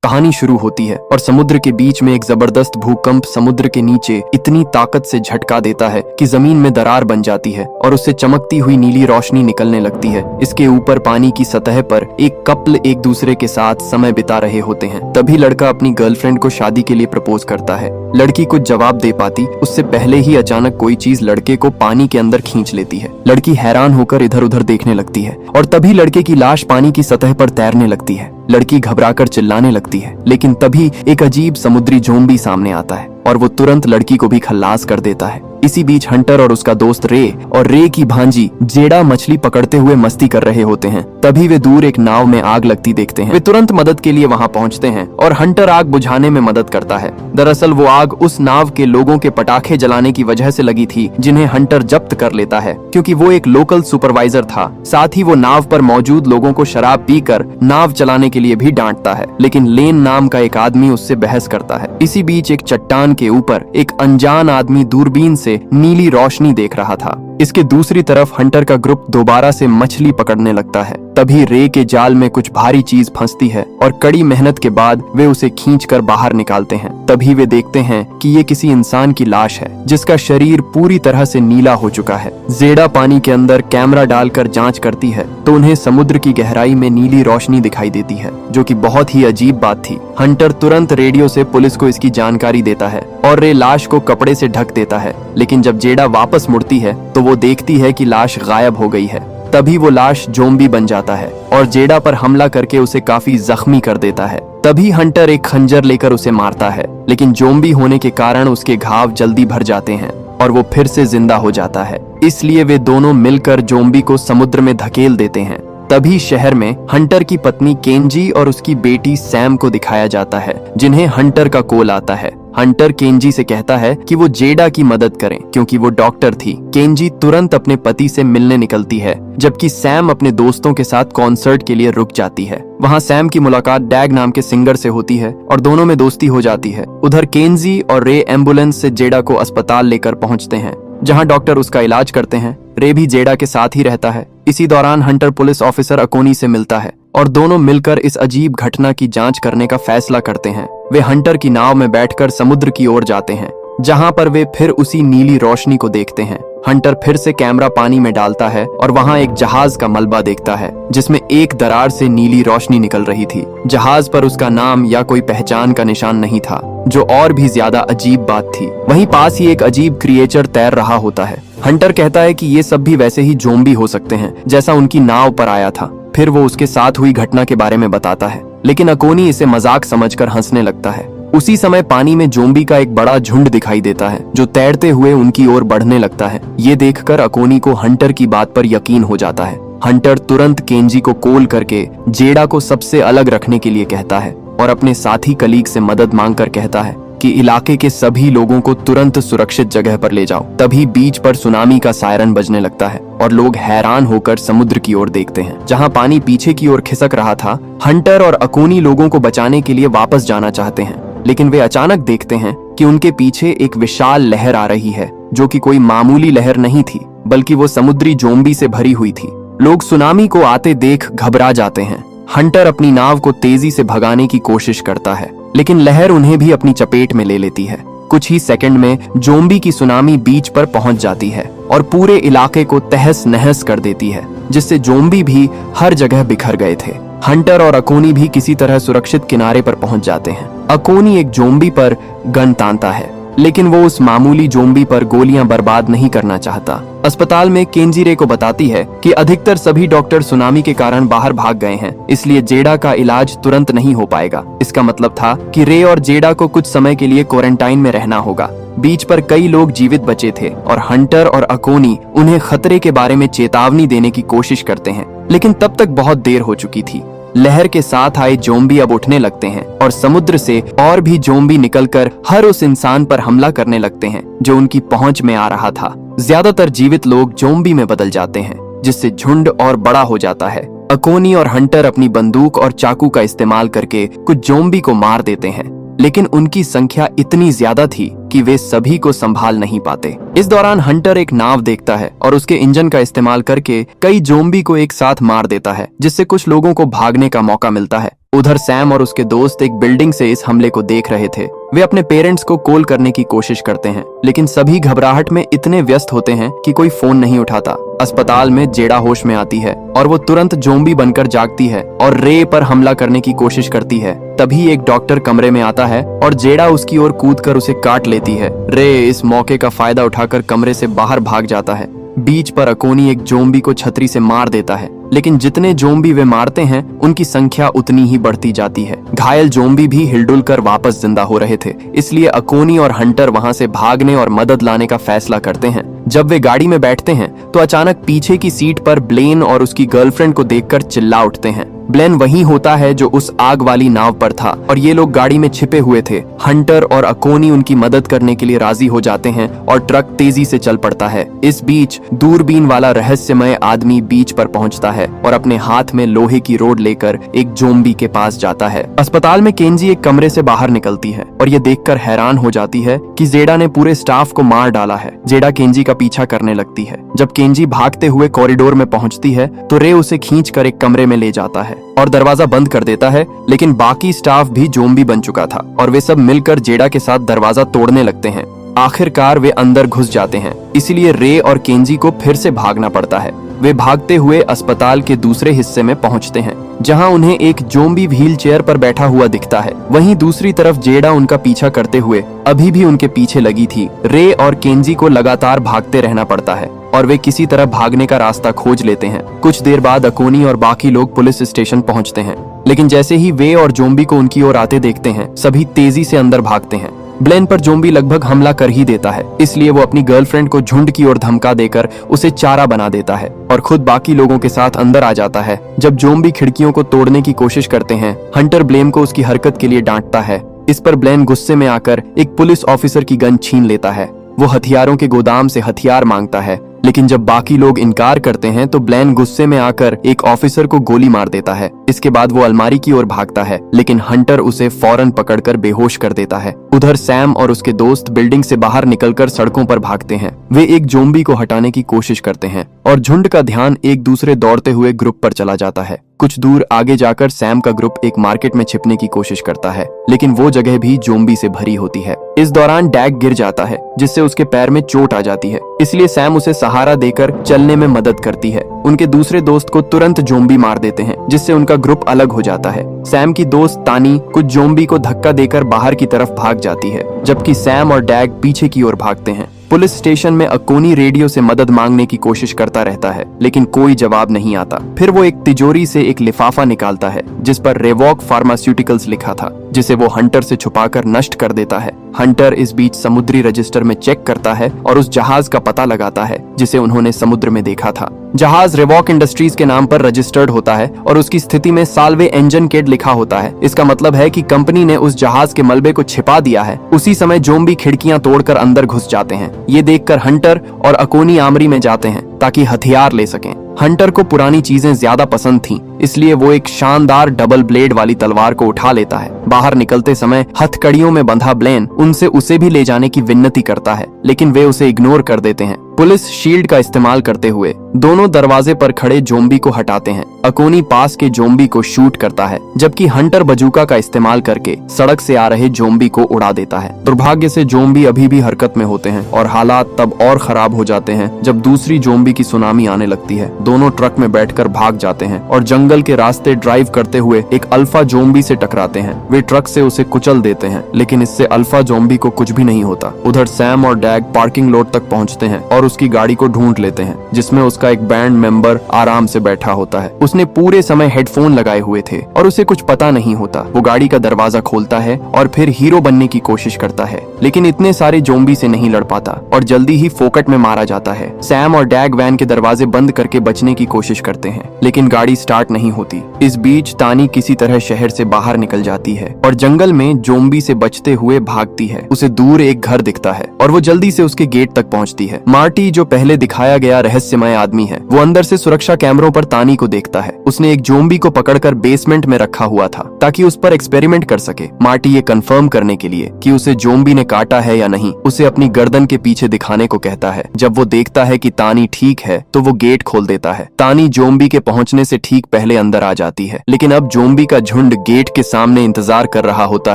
कहानी शुरू होती है और समुद्र के बीच में एक जबरदस्त भूकंप समुद्र के नीचे इतनी ताकत से झटका देता है कि जमीन में दरार बन जाती है और उससे चमकती हुई नीली रोशनी निकलने लगती है। इसके ऊपर पानी की सतह पर एक कपल एक दूसरे के साथ समय बिता रहे होते हैं। तभी लड़का अपनी गर्लफ्रेंड को शादी के लिए प्रपोज करता है। लड़की कुछ जवाब दे पाती उससे पहले ही अचानक कोई चीज लड़के को पानी के अंदर खींच लेती है। लड़की हैरान होकर इधर उधर देखने लगती है और तभी लड़के की लाश पानी की सतह पर तैरने लगती है। लड़की घबराकर चिल्लाने लगती है, लेकिन तभी एक अजीब समुद्री ज़ोंबी सामने आता है और वो तुरंत लड़की को भी खल्लास कर देता है। इसी बीच हंटर और उसका दोस्त रे और रे की भांजी जेडा मछली पकड़ते हुए मस्ती कर रहे होते हैं। तभी वे दूर एक नाव में आग लगती देखते हैं। वे तुरंत मदद के लिए वहां पहुंचते हैं और हंटर आग बुझाने में मदद करता है। दरअसल वो आग उस नाव के लोगों के पटाखे जलाने की वजह से लगी थी, जिन्हें हंटर जब्त कर लेता है क्योंकि वो एक लोकल सुपरवाइजर था। साथ ही वो नाव पर मौजूद लोगों को शराब पीकर नाव चलाने के लिए भी डांटता है, लेकिन लेन नाम का एक आदमी उससे बहस करता है। इसी बीच एक चट्टान के ऊपर एक अनजान आदमी दूरबीन से नीली रोशनी देख रहा था। इसके दूसरी तरफ हंटर का ग्रुप दोबारा से मछली पकड़ने लगता है। तभी रे के जाल में कुछ भारी चीज फंसती है और कड़ी मेहनत के बाद वे उसे खींचकर बाहर निकालते हैं। तभी वे देखते हैं कि ये किसी इंसान की लाश है जिसका शरीर पूरी तरह से नीला हो चुका है। जेडा पानी के अंदर कैमरा डालकर जांच करती है तो उन्हें समुद्र की गहराई में नीली रोशनी दिखाई देती है, जो कि बहुत ही अजीब बात थी। हंटर तुरंत रेडियो से पुलिस को इसकी जानकारी देता है और रे लाश को कपड़े से ढक देता है, लेकिन जब जेडा वापस मुड़ती है तो वो देखती है कि लाश गायब हो गई है। तभी वो लाश ज़ोंबी बन जाता है और जेडा पर हमला करके उसे काफी जख्मी कर देता है। तभी हंटर एक खंजर लेकर उसे मारता है, लेकिन ज़ोंबी होने के कारण उसके घाव जल्दी भर जाते हैं और वो फिर से जिंदा हो जाता है। इसलिए वे दोनों मिलकर ज़ोंबी को समुद्र में धकेल देते हैं। तभी शहर में हंटर की पत्नी केंजी और उसकी बेटी सैम को दिखाया जाता है, जिन्हें हंटर का कॉल आता है। हंटर केंजी से कहता है कि वो जेडा की मदद करें क्योंकि वो डॉक्टर थी। केंजी तुरंत अपने पति से मिलने निकलती है, जबकि सैम अपने दोस्तों के साथ कॉन्सर्ट के लिए रुक जाती है। वहाँ सैम की मुलाकात डैग नाम के सिंगर से होती है और दोनों में दोस्ती हो जाती है। उधर केंजी और रे एम्बुलेंस से जेडा को अस्पताल लेकर पहुँचते हैं, जहाँ डॉक्टर उसका इलाज करते हैं। रे भी जेडा के साथ ही रहता है। इसी दौरान हंटर पुलिस ऑफिसर अकोनी से मिलता है और दोनों मिलकर इस अजीब घटना की जांच करने का फैसला करते हैं। वे हंटर की नाव में बैठकर समुद्र की ओर जाते हैं, जहां पर वे फिर उसी नीली रोशनी को देखते हैं। हंटर फिर से कैमरा पानी में डालता है और वहां एक जहाज का मलबा देखता है, जिसमें एक दरार से नीली रोशनी निकल रही थी। जहाज पर उसका नाम या कोई पहचान का निशान नहीं था, जो और भी ज्यादा अजीब बात थी। वहीं पास ही एक अजीब क्रिएचर तैर रहा होता है। हंटर कहता है कि ये सब भी वैसे ही ज़ोंबी हो सकते हैं जैसा उनकी नाव पर आया था। फिर वो उसके साथ हुई घटना के बारे में बताता है, लेकिन अकोनी इसे मजाक समझकर हंसने लगता है। उसी समय पानी में ज़ोंबी का एक बड़ा झुंड दिखाई देता है, जो तैरते हुए उनकी ओर बढ़ने लगता है। ये देखकर अकोनी को हंटर की बात पर यकीन हो जाता है। हंटर तुरंत केंजी को कॉल करके जेडा को सबसे अलग रखने के लिए कहता है और अपने साथी कलीग से मदद मांगकर कहता है कि इलाके के सभी लोगों को तुरंत सुरक्षित जगह पर ले जाओ। तभी बीच पर सुनामी का सायरन बजने लगता है और लोग हैरान होकर समुद्र की ओर देखते हैं, जहां पानी पीछे की ओर खिसक रहा था। हंटर और अकोनी लोगों को बचाने के लिए वापस जाना चाहते हैं, लेकिन वे अचानक देखते हैं कि उनके पीछे एक विशाल लहर आ रही है, जो कि कोई मामूली लहर नहीं थी, बल्कि वो समुद्री ज़ोंबी से भरी हुई थी। लोग सुनामी को आते देख घबरा जाते हैं। हंटर अपनी नाव को तेजी से भगाने की कोशिश करता है, लेकिन लहर उन्हें भी अपनी चपेट में ले लेती है। कुछ ही सेकंड में ज़ोंबी की सुनामी बीच पर पहुंच जाती है और पूरे इलाके को तहस नहस कर देती है, जिससे ज़ोंबी भी हर जगह बिखर गए थे। हंटर और अकोनी भी किसी तरह सुरक्षित किनारे पर पहुंच जाते हैं। अकोनी एक ज़ोंबी पर गन तानता है, लेकिन वो उस मामूली ज़ोंबी पर गोलियां बर्बाद नहीं करना चाहता। अस्पताल में केंजी रे को बताती है कि अधिकतर सभी डॉक्टर सुनामी के कारण बाहर भाग गए हैं, इसलिए जेडा का इलाज तुरंत नहीं हो पाएगा। इसका मतलब था कि रे और जेडा को कुछ समय के लिए क्वारंटाइन में रहना होगा। बीच पर कई लोग जीवित बचे थे और हंटर और अकोनी उन्हें खतरे के बारे में चेतावनी देने की कोशिश करते हैं, लेकिन तब तक बहुत देर हो चुकी थी। लहर के साथ आए ज़ोंबी अब उठने लगते हैं और समुद्र से और भी ज़ोंबी निकलकर हर उस इंसान पर हमला करने लगते हैं जो उनकी पहुंच में आ रहा था। ज्यादातर जीवित लोग ज़ोंबी में बदल जाते हैं, जिससे झुंड और बड़ा हो जाता है। अकोनी और हंटर अपनी बंदूक और चाकू का इस्तेमाल करके कुछ ज़ोंबी को मार देते हैं, लेकिन उनकी संख्या इतनी ज्यादा थी कि वे सभी को संभाल नहीं पाते। इस दौरान हंटर एक नाव देखता है और उसके इंजन का इस्तेमाल करके कई ज़ोंबी को एक साथ मार देता है, जिससे कुछ लोगों को भागने का मौका मिलता है। उधर सैम और उसके दोस्त एक बिल्डिंग से इस हमले को देख रहे थे। वे अपने पेरेंट्स को कॉल करने की कोशिश करते हैं, लेकिन सभी घबराहट में इतने व्यस्त होते हैं कि कोई फोन नहीं उठाता। अस्पताल में जेडा होश में आती है और वो तुरंत जोम्बी बनकर जागती है और रे पर हमला करने की कोशिश करती है। तभी एक डॉक्टर कमरे में आता है और जेडा उसकी ओर कूदकर उसे काट लेती है। रे इस मौके का फायदा उठाकर कमरे से बाहर भाग जाता है। बीच पर अकोनी एक जोम्बी को छतरी से मार देता है, लेकिन जितने जोम्बी वे मारते हैं उनकी संख्या उतनी ही बढ़ती जाती है। घायल जोम्बी भी हिलडुल कर वापस जिंदा हो रहे थे, इसलिए अकोनी और हंटर वहां से भागने और मदद लाने का फैसला करते हैं। जब वे गाड़ी में बैठते हैं तो अचानक पीछे की सीट पर ब्लेन और उसकी गर्लफ्रेंड को देखकर चिल्ला उठते हैं। ब्लेन वही होता है जो उस आग वाली नाव पर था और ये लोग गाड़ी में छिपे हुए थे। हंटर और अकोनी उनकी मदद करने के लिए राजी हो जाते हैं और ट्रक तेजी से चल पड़ता है। इस बीच दूरबीन वाला रहस्यमय आदमी बीच पर पहुंचता है और अपने हाथ में लोहे की रोड लेकर एक जोम्बी के पास जाता है। अस्पताल में केंजी एक कमरे से बाहर निकलती है और ये देखकर हैरान हो जाती है कि जेडा ने पूरे स्टाफ को मार डाला है। जेडा केंजी का पीछा करने लगती है। जब केंजी भागते हुए कॉरिडोर में पहुंचती है तो रे उसे खींचकर एक कमरे में ले जाता है और दरवाजा बंद कर देता है, लेकिन बाकी स्टाफ भी जोम्बी बन चुका था और वे सब मिलकर जेडा के साथ दरवाजा तोड़ने लगते हैं। आखिरकार वे अंदर घुस जाते हैं, इसलिए रे और केंजी को फिर से भागना पड़ता है। वे भागते हुए अस्पताल के दूसरे हिस्से में पहुंचते हैं, जहां उन्हें एक जोम्बी व्हील चेयर पर बैठा हुआ दिखता है। वहीं दूसरी तरफ जेडा उनका पीछा करते हुए अभी भी उनके पीछे लगी थी। रे और केंजी को लगातार भागते रहना पड़ता है और वे किसी तरह भागने का रास्ता खोज लेते हैं। कुछ देर बाद अकोनी और बाकी लोग पुलिस स्टेशन पहुंचते हैं, लेकिन जैसे ही वे और जोम्बी को उनकी ओर आते देखते हैं, सभी तेजी से अंदर भागते हैं। ब्लेन पर जोम्बी लगभग हमला कर ही देता है, इसलिए वो अपनी गर्लफ्रेंड को झुंड की ओर धमका देकर उसे चारा बना देता है और खुद बाकी लोगों के साथ अंदर आ जाता है। जब जोम्बी खिड़कियों को तोड़ने की कोशिश करते हैं, हंटर ब्लेन को उसकी हरकत के लिए डांटता है। इस पर ब्लेन गुस्से में आकर एक पुलिस ऑफिसर की गन छीन लेता है। वो हथियारों के गोदाम से हथियार मांगता है, लेकिन जब बाकी लोग इनकार करते हैं तो ब्लेन गुस्से में आकर एक ऑफिसर को गोली मार देता है। इसके बाद वो अलमारी की ओर भागता है, लेकिन हंटर उसे फौरन पकड़कर बेहोश कर देता है। उधर सैम और उसके दोस्त बिल्डिंग से बाहर निकलकर सड़कों पर भागते हैं। वे एक जोम्बी को हटाने की कोशिश करते हैं और झुंड का ध्यान एक दूसरे दौड़ते हुए ग्रुप पर चला जाता है। कुछ दूर आगे जाकर सैम का ग्रुप एक मार्केट में छिपने की कोशिश करता है, लेकिन वो जगह भी जोम्बी से भरी होती है। इस दौरान डैग गिर जाता है, जिससे उसके पैर में चोट आ जाती है, इसलिए सैम उसे सहारा देकर चलने में मदद करती है। उनके दूसरे दोस्त को तुरंत जोम्बी मार देते हैं, जिससे उनका ग्रुप अलग हो जाता है। सैम की दोस्त तानी कुछ जोम्बी को धक्का देकर बाहर की तरफ भाग जाती है, जबकि सैम और डैग पीछे की ओर भागते हैं। पुलिस स्टेशन में अकोनी रेडियो से मदद मांगने की कोशिश करता रहता है, लेकिन कोई जवाब नहीं आता। फिर वो एक तिजोरी से एक लिफाफा निकालता है जिस पर रेवॉक फार्मास्यूटिकल्स लिखा था, जिसे वो हंटर से छुपाकर नष्ट कर देता है। हंटर इस बीच समुद्री रजिस्टर में चेक करता है और उस जहाज का पता लगाता है जिसे उन्होंने समुद्र में देखा था। जहाज रेवॉक इंडस्ट्रीज के नाम पर रजिस्टर्ड होता है और उसकी स्थिति में साल्वे इंजन केड लिखा होता है। इसका मतलब है कि कंपनी ने उस जहाज के मलबे को छिपा दिया है। उसी समय जोम्बी खिड़कियां तोड़कर अंदर घुस जाते हैं। ये देखकर हंटर और अकोनी आमरी में जाते हैं ताकि हथियार ले सकें। हंटर को पुरानी चीजें ज्यादा पसंद थीं, इसलिए वो एक शानदार डबल ब्लेड वाली तलवार को उठा लेता है। बाहर निकलते समय हथकड़ियों में बंधा ब्लेन उनसे उसे भी ले जाने की विनती करता है, लेकिन वे उसे इग्नोर कर देते हैं। पुलिस शील्ड का इस्तेमाल करते हुए दोनों दरवाजे पर खड़े जोम्बी को हटाते हैं। अकोनी पास के जोम्बी को शूट करता है, जबकि हंटर बजूका का इस्तेमाल करके सड़क से आ रहे जोम्बी को उड़ा देता है। दुर्भाग्य से जोम्बी अभी भी हरकत में होते हैं और हालात तब और खराब हो जाते हैं जब दूसरी जोम्बी की सुनामी आने लगती है। दोनों ट्रक में बैठकर भाग जाते हैं और जंगल के रास्ते ड्राइव करते हुए एक अल्फा जोम्बी से टकराते हैं। वे ट्रक से उसे कुचल देते हैं, लेकिन इससे अल्फा जोम्बी को कुछ भी नहीं होता। उधर सैम और डैग पार्किंग लॉट तक पहुंचते हैं और उसकी गाड़ी को ढूंढ लेते हैं, जिसमें उसका एक बैंड मेंबर आराम से बैठा होता है। उसने पूरे समय हेडफोन लगाए हुए थे और उसे कुछ पता नहीं होता। वो गाड़ी का दरवाजा खोलता है और फिर हीरो बनने की कोशिश करता है, लेकिन इतने सारे जोम्बी से नहीं लड़ पाता और जल्दी ही फोकट में मारा जाता है। सैम और डैग वैन के दरवाजे बंद करके बचने की कोशिश करते हैं, लेकिन गाड़ी स्टार्ट नहीं होती। इस बीच तानी किसी तरह शहर से बाहर निकल जाती है और जंगल में जोम्बी से बचते हुए भागती है। उसे दूर एक घर दिखता है और वो जल्दी से उसके गेट तक पहुंचती है। मार्टी, जो पहले दिखाया गया रहस्यमय आदमी है, वो अंदर से सुरक्षा कैमरों पर तानी को देखता है। उसने एक जोम्बी को पकड़कर बेसमेंट में रखा हुआ था ताकि उस पर एक्सपेरिमेंट कर सके। मार्टी ये कंफर्म करने के लिए कि उसे जोम्बी ने काटा है या नहीं, उसे अपनी गर्दन के पीछे दिखाने को कहता है। जब वो देखता है कि तानी ठीक है तो वो गेट खोल देता है। तानी जोम्बी के पहुंचने से ठीक पहले पहले अंदर आ जाती है। लेकिन अब जोम्बी का झुंड गेट के सामने इंतजार कर रहा होता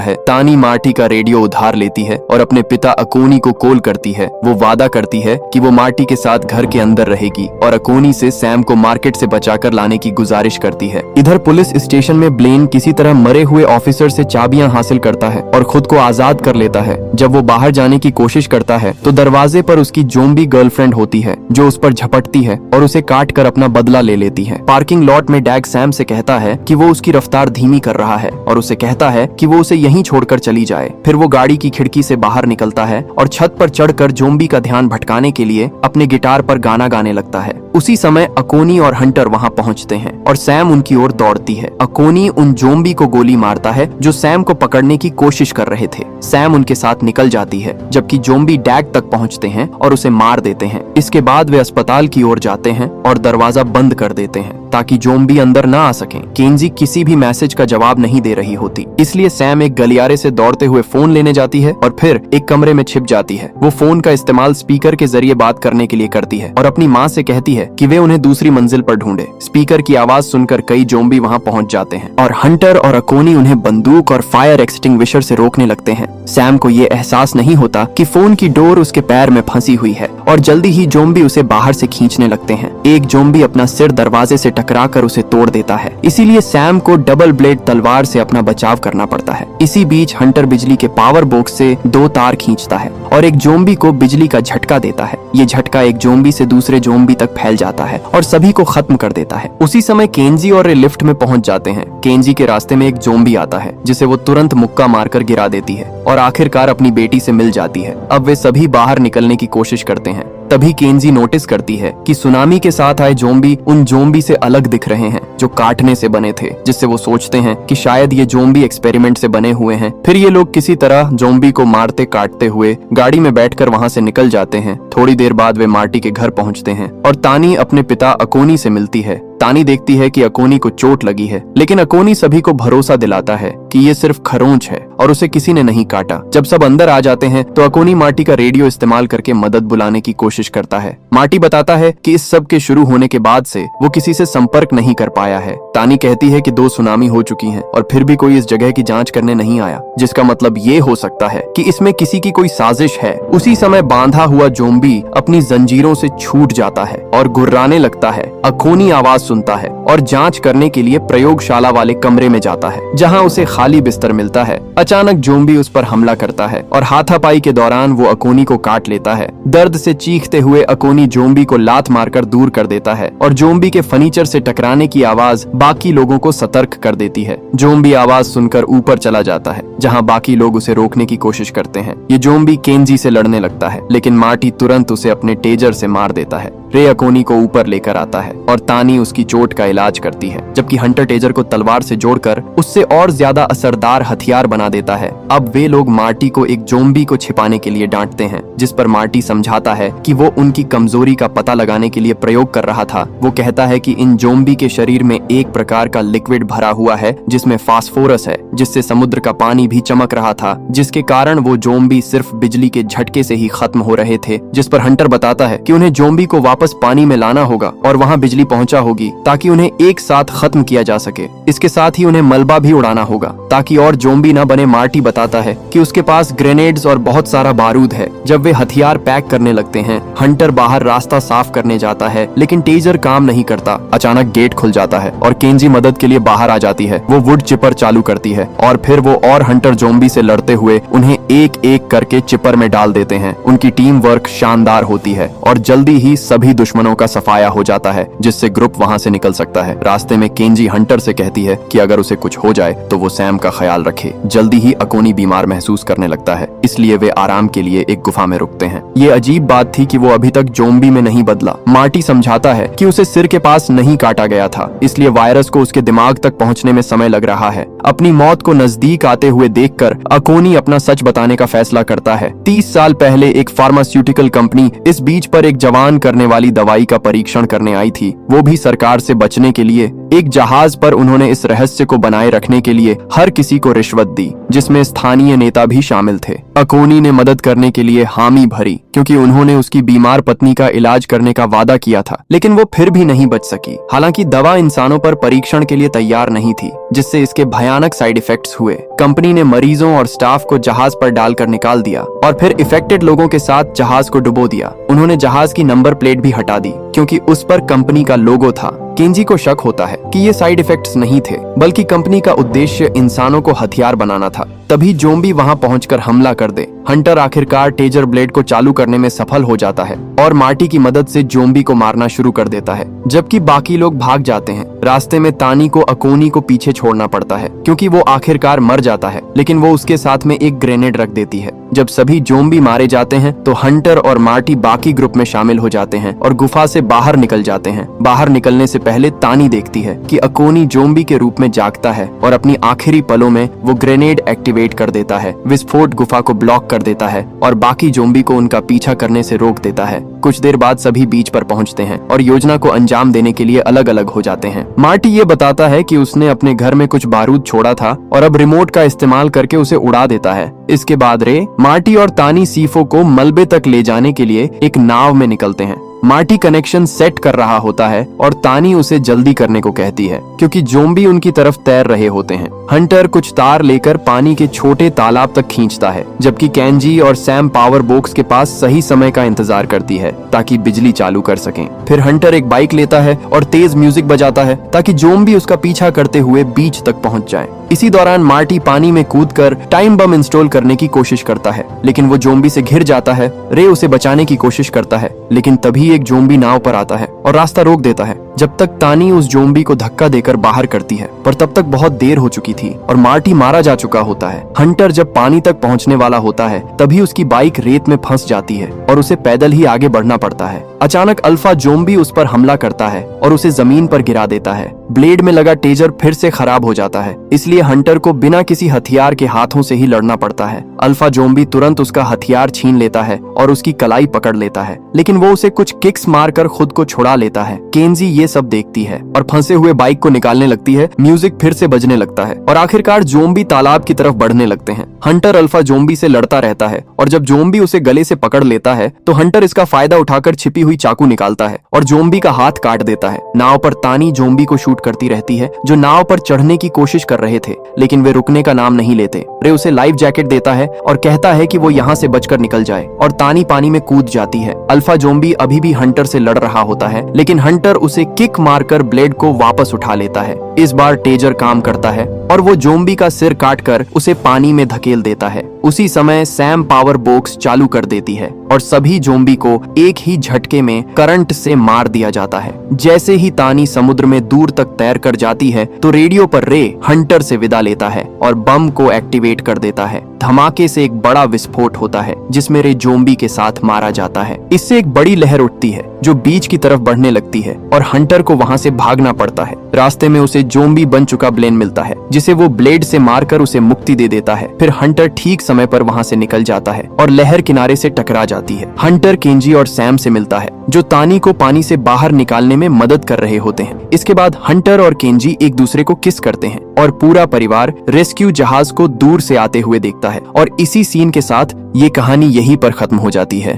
है। तानी मार्टी का रेडियो उधार लेती है और अपने पिता अकोनी को कॉल करती है। वो वादा करती है कि वो मार्टी के साथ घर के अंदर रहेगी और अकोनी से सैम को मार्केट से बचाकर लाने की गुजारिश करती है। इधर पुलिस स्टेशन में ब्लेन किसी तरह मरे हुए ऑफिसर से चाबियां हासिल करता है और खुद को आजाद कर लेता है। जब वो बाहर जाने की कोशिश करता है तो दरवाजे पर उसकी जोम्बी गर्लफ्रेंड होती है जो उस पर झपटती है और उसे काट कर अपना बदला ले लेती है। पार्किंग लॉट में डैग सैम से कहता है कि वो उसकी रफ्तार धीमी कर रहा है और उसे कहता है कि वो उसे यहीं छोड़कर चली जाए। फिर वो गाड़ी की खिड़की से बाहर निकलता है और छत पर चढ़कर जोम्बी का ध्यान भटकाने के लिए अपने गिटार पर गाना गाने लगता है। उसी समय अकोनी और हंटर वहां पहुंचते हैं और सैम उनकी ओर दौड़ती है। अकोनी उन जोम्बी को गोली मारता है जो सैम को पकड़ने की कोशिश कर रहे थे। सैम उनके साथ निकल जाती है जबकि जोम्बी डैग तक पहुंचते हैं और उसे मार देते हैं। इसके बाद वे अस्पताल की ओर जाते हैं और दरवाजा बंद कर देते हैं ताकि जोम्बी अंदर न आ सकें। केंजी किसी भी मैसेज का जवाब नहीं दे रही होती, इसलिए सैम एक गलियारे से दौड़ते हुए फोन लेने जाती है और फिर एक कमरे में छिप जाती है। वो फोन का इस्तेमाल स्पीकर के जरिए बात करने के लिए करती है और अपनी माँ से कहती है कि वे उन्हें दूसरी मंजिल पर ढूंढे। स्पीकर की आवाज सुनकर कई जोम्बी वहाँ पहुँच जाते हैं और हंटर और अकोनी उन्हें बंदूक और फायर एक्सटिंग्विशर से रोकने लगते हैं। सैम को ये एहसास नहीं होता कि फोन की डोर उसके पैर में फंसी हुई है और जल्दी ही जोम्बी उसे बाहर से खींचने लगते हैं। एक जोम्बी अपना सिर दरवाजे से टकराकर उसे तोड़ देता है, इसीलिए सैम को डबल ब्लेड तलवार से अपना बचाव करना पड़ता है। इसी बीच हंटर बिजली के पावर बॉक्स से 2 तार खींचता है और एक जोम्बी को बिजली का झटका देता है। ये झटका एक जोम्बी से दूसरे जोम्बी तक फैल जाता है और सभी को खत्म कर देता है। उसी समय केंजी और रे लिफ्ट में पहुंच जाते हैं। केंजी के रास्ते में एक जोम्बी आता है जिसे वो तुरंत मुक्का मारकर गिरा देती है और आखिरकार अपनी बेटी से मिल जाती है। अब वे सभी बाहर निकलने की कोशिश करते हैं। तभी केंजी नोटिस करती है कि सुनामी के साथ आए जोम्बी उन जोम्बी से अलग दिख रहे हैं जो काटने से बने थे, जिससे वो सोचते हैं कि शायद ये जोम्बी एक्सपेरिमेंट से बने हुए हैं। फिर ये लोग किसी तरह जोम्बी को मारते काटते हुए गाड़ी में बैठकर वहां से निकल जाते हैं। थोड़ी देर बाद वे मार्टी के घर पहुंचते हैं और तानी अपने पिता अकोनी से मिलती है। तानी देखती है कि अकोनी को चोट लगी है, लेकिन अकोनी सभी को भरोसा दिलाता है कि ये सिर्फ खरोंच है और उसे किसी ने नहीं काटा। जब सब अंदर आ जाते हैं तो अकोनी मार्टी का रेडियो इस्तेमाल करके मदद बुलाने की कोशिश करता है। मार्टी बताता है कि इस सब के शुरू होने के बाद से वो किसी से संपर्क नहीं कर पाया है। तानी कहती है कि 2 सुनामी हो चुकी हैं और फिर भी कोई इस जगह की जांच करने नहीं आया, जिसका मतलब ये हो सकता है कि इसमें किसी की कोई साजिश है। उसी समय बांधा हुआ जोम्बी अपनी जंजीरों से छूट जाता है और गुर्राने लगता है। अकोनी आवाज सुनता है और जांच करने के लिए प्रयोगशाला वाले कमरे में जाता है, जहां उसे खाली बिस्तर मिलता है। अचानक जोम्बी उस पर हमला करता है और हाथापाई के दौरान वो अकोनी को काट लेता है। दर्द से चीखते हुए अकोनी जोम्बी को लात मारकर दूर कर देता है और जोम्बी के फर्नीचर से टकराने की आवाज बाकी लोगों को सतर्क कर देती है। जोम्बी आवाज सुनकर ऊपर चला जाता है, जहां बाकी लोग उसे रोकने की कोशिश करते हैं। ये जोम्बी केंजी से लड़ने लगता है, लेकिन मार्टी तुरंत उसे अपने टेजर से मार देता है। रे अकोनी को ऊपर लेकर आता है और तानी उसकी चोट का इलाज करती है, जबकि हंटर टेजर को तलवार से जोड़कर उससे और ज्यादा असरदार हथियार बना देता है। अब वे लोग मार्टी को एक जोम्बी को छिपाने के लिए डांटते हैं, जिस पर मार्टी समझाता है कि वो उनकी कमजोरी का पता लगाने के लिए प्रयोग कर रहा था। वो कहता है कि इन जोम्बी के शरीर में एक प्रकार का लिक्विड भरा हुआ है जिसमें फास्फोरस है, जिससे समुद्र का पानी भी चमक रहा था, जिसके कारण वो जोम्बी सिर्फ बिजली के झटके से ही खत्म हो रहे थे। जिस पर हंटर बताता है कि उन्हें जोम्बी को वापस पानी में लाना होगा और वहाँ बिजली पहुँचा होगी ताकि उन्हें एक साथ खत्म किया जा सके। इसके साथ ही उन्हें मलबा भी उड़ाना होगा ताकि और जोम्बी न बने। मार्टी बताता है कि उसके पास ग्रेनेड्स और बहुत सारा बारूद है। जब वे हथियार पैक करने लगते हैं, हंटर बाहर रास्ता साफ करने जाता है, लेकिन टेजर काम नहीं करता। अचानक गेट खुल जाता है और केंजी मदद के लिए बाहर आ जाती है। वो वुड चिपर चालू करती है और फिर वो और हंटर जोम्बी से लड़ते हुए उन्हें एक एक करके चिपर में डाल देते हैं। उनकी टीम वर्क शानदार होती है और जल्दी ही सभी दुश्मनों का सफाया हो जाता है, जिससे ग्रुप वहां से निकल सकता है। रास्ते में केंजी हंटर से कहती है कि अगर उसे कुछ हो जाए तो वो सैम का ख्याल रखे। जल्दी ही अकोनी बीमार महसूस करने लगता है, इसलिए वे आराम के लिए एक गुफा में रुकते हैं। ये अजीब बात थी कि वो अभी तक जोम्बी में नहीं बदला। मार्टी समझाता है कि उसे सिर के पास नहीं काटा गया था, इसलिए वायरस को उसके दिमाग तक पहुंचने में समय लग रहा है। अपनी मौत को नजदीक आते हुए देखकर अकोनी अपना सच बताने का फैसला करता है। 30 साल पहले एक फार्मास्यूटिकल कंपनी इस बीच पर एक जवान करने वाली वाली दवाई का परीक्षण करने आई थी, वो भी सरकार से बचने के लिए एक जहाज पर उन्होंने इस रहस्य को बनाए रखने के लिए हर किसी को रिश्वत दी, जिसमें स्थानीय नेता भी शामिल थे। अकोनी ने मदद करने के लिए हामी भरी क्योंकि उन्होंने उसकी बीमार पत्नी का इलाज करने का वादा किया था, लेकिन वो फिर भी नहीं बच सकी। हालांकि दवा इंसानों पर परीक्षण के लिए तैयार नहीं थी, जिससे इसके भयानक साइड इफेक्ट्स हुए। कंपनी ने मरीजों और स्टाफ को जहाज पर डालकर निकाल दिया और फिर इफेक्टेड लोगों के साथ जहाज को डुबो दिया। उन्होंने जहाज की नंबर प्लेट भी हटा दी क्योंकि उस पर कंपनी का लोगो था। केंजी को शक होता है कि ये साइड इफेक्ट्स नहीं थे, बल्कि कंपनी का उद्देश्य इंसानों को हथियार बनाना था। तभी जोम्बी वहां पहुंचकर हमला कर दे। हंटर आखिरकार टेजर ब्लेड को चालू करने में सफल हो जाता है और मार्टी की मदद से जोम्बी को मारना शुरू कर देता है, जबकि बाकी लोग भाग जाते हैं। रास्ते में तानी को अकोनी को पीछे छोड़ना पड़ता है क्योंकि वो आखिरकार मर जाता है, लेकिन वो उसके साथ में एक ग्रेनेड रख देती है। जब सभी जोम्बी मारे जाते हैं तो हंटर और मार्टी बाकी ग्रुप में शामिल हो जाते हैं और गुफा से बाहर निकल जाते हैं। बाहर निकलने से पहले तानी देखती है कि अकोनी जोम्बी के रूप में जागता है और अपनी आखिरी पलों में वो ग्रेनेड एक्टिवेट कर देता है। विस्फोट गुफा को ब्लॉक कर देता है और बाकी जोम्बी को उनका पीछा करने से रोक देता है। कुछ देर बाद सभी बीच पर पहुंचते हैं और योजना को अंजाम देने के लिए अलग अलग हो जाते हैं। मार्टी ये बताता है कि उसने अपने घर में कुछ बारूद छोड़ा था और अब रिमोट का इस्तेमाल करके उसे उड़ा देता है। इसके बाद रे, मार्टी और तानी सीफो को मलबे तक ले जाने के लिए एक नाव में निकलते हैं। मार्टी कनेक्शन सेट कर रहा होता है और तानी उसे जल्दी करने को कहती है क्योंकि जोम्बी उनकी तरफ तैर रहे होते हैं। हंटर कुछ तार लेकर पानी के छोटे तालाब तक खींचता है, जबकि केंजी और सैम पावर बॉक्स के पास सही समय का इंतजार करती है ताकि बिजली चालू कर सकें। फिर हंटर एक बाइक लेता है और तेज म्यूजिक बजाता है ताकि जोम्बी उसका पीछा करते हुए बीच तक पहुंच जाए। इसी दौरान मार्टी पानी में कूदकर टाइम बम इंस्टॉल करने की कोशिश करता है, लेकिन वो जोम्बी से घिर जाता है। रे उसे बचाने की कोशिश करता है, लेकिन तभी एक जोम्बी नाव पर आता है और रास्ता रोक देता है। जब तक तानी उस जोम्बी को धक्का देकर बाहर करती है, पर तब तक बहुत देर हो चुकी थी और मार्टी मारा जा चुका होता है। हंटर जब पानी तक पहुंचने वाला होता है, तभी उसकी बाइक रेत में फंस जाती है और उसे पैदल ही आगे बढ़ना पड़ता है। अचानक अल्फा जोम्बी उस पर हमला करता है और उसे जमीन पर गिरा देता है। ब्लेड में लगा टेजर फिर से खराब हो जाता है, इसलिए हंटर को बिना किसी हथियार के हाथों से ही लड़ना पड़ता है। अल्फा जोम्बी तुरंत उसका हथियार छीन लेता है और उसकी कलाई पकड़ लेता है, लेकिन वो उसे कुछ किक्स मारकर खुद को छुड़ा लेता है। केंजी ये सब देखती है और फंसे हुए बाइक को निकालने लगती है। म्यूजिक फिर से बजने लगता है और आखिरकार जोम्बी तालाब की तरफ बढ़ने लगते हैं। हंटर अल्फा जोम्बी से लड़ता रहता है और जब जोम्बी उसे गले से पकड़ लेता है तो हंटर इसका फायदा उठाकर छिपी हुई चाकू निकालता है और जोम्बी का हाथ काट देता है। नाव पर तानी जोम्बी को शूट करती रहती है, जो नाव पर चढ़ने की कोशिश कर रहे थे, लेकिन वे रुकने का नाम नहीं लेते। रे उसे लाइफ जैकेट देता है और कहता है कि वो यहाँ से बचकर निकल जाए और तानी पानी में कूद जाती है। अल्फा जोम्बी अभी भी हंटर से लड़ रहा होता है, लेकिन हंटर उसे किक मारकर ब्लेड को वापस उठा लेता है। इस बार टेजर काम करता है और वो जोम्बी का सिर काटकर उसे पानी में धकेल देता है। उसी समय सैम पावर बॉक्स चालू कर देती है और सभी जोम्बी को एक ही झटके में करंट से मार दिया जाता है। जैसे ही तानी समुद्र में दूर तक तैर कर जाती है तो रेडियो पर रे हंटर से विदा लेता है और बम को एक्टिवेट कर देता है। धमाके से एक बड़ा विस्फोट होता है जिसमें रे जोम्बी के साथ मारा जाता है। इससे एक बड़ी लहर उठती है जो बीच की तरफ बढ़ने लगती है और हंटर को वहां से भागना पड़ता है। रास्ते में उसे जोम्बी बन चुका ब्लेन मिलता है, जिसे वो ब्लेड से मारकर उसे मुक्ति दे देता है। फिर हंटर ठीक समय पर वहां से निकल जाता है और लहर किनारे से टकरा जाती है। हंटर केंजी और सैम से मिलता है, जो तानी को पानी से बाहर निकालने में मदद कर रहे होते हैं। इसके बाद हंटर और केंजी एक दूसरे को किस करते हैं और पूरा परिवार रेस्क्यू जहाज को दूर से आते हुए देखता है और इसी सीन के साथ ये कहानी यहीं पर खत्म हो जाती है।